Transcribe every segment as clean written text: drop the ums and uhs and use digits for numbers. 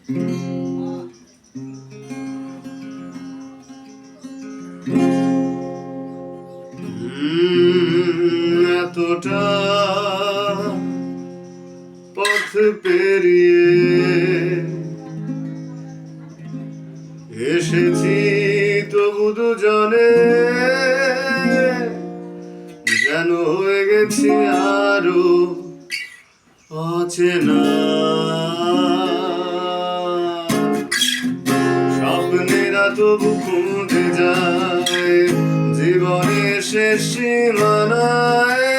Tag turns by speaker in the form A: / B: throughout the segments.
A: এতটা পথ পেরিয়ে এসেছি তবু দুজনে যেন হয়ে গেছি আরো অচেনা। স্বপ্নেরা তবু খুঁজে যায় জীবনের শেষ সীমানায়,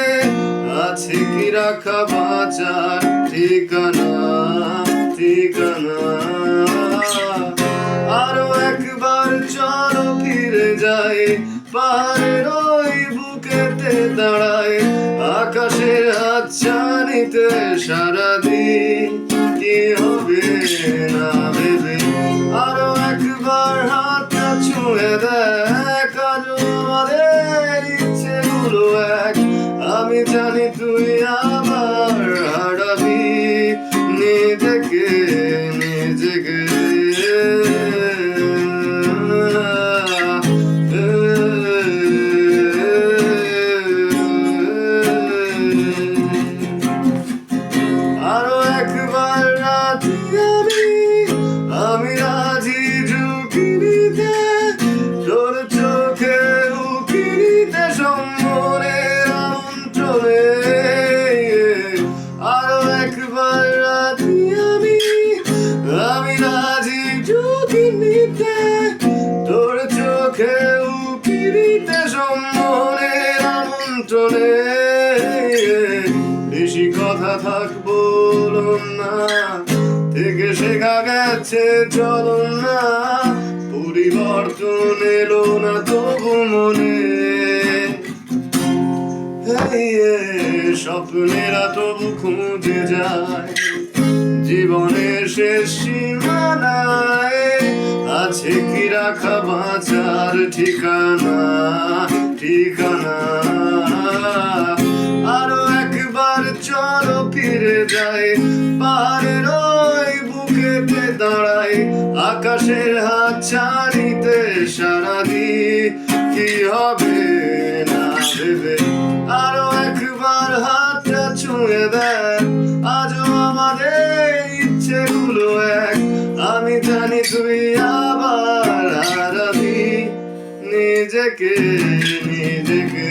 A: আছে কি রাখা বাঁচার ঠিকানা ঠিকানা। আরো একবার চলো ফিরে যাই পাহাড়ের ওই বুকেতে দাঁড়ায়, আকাশের হাতছানিতে সারাদিন কি হবে না ভেবে। আরো একবার হাতটা ছুঁয়ে দেখ আজও আমাদের ইচ্ছেগুলো এক, আমি জানি তুই আবার হারাবি নিজেকে নিজেকে। আরো একবার রাজি আমি রাজি ঝুঁকি নিতে, তোর চোখে উকি নিতে সম্মনের আমন্ত্রণে। আরো একবার রাজি আমি রাজি ঝুঁকি নিতে, তোর চোখে উকি নিতে সম্মনের আমন্ত্রণে। বেশি কথা থাকবো না, থেকে শেখা গেছে চলো না, পরিবর্তন এলো না তবু মনে। স্বপ্নেরা তবু খুঁজে যায় জীবনের শেষ সীমানায়, আছে কি রাখা বাঁচার ঠিকানা ঠিকানা। আরো একবার চলো ফিরে যাই পাহাড়ের ওই বুকেতে দাঁড়াই, আকাশের হাতছানিতে সারাদিন কি হবে না ভেবে। আরো একবার হাতটা ছুঁয়ে দেখ আজও আমাদের ইচ্ছেগুলো এক, আমি জানি তুই আবার হারাবি নিজেকে নিজেকে।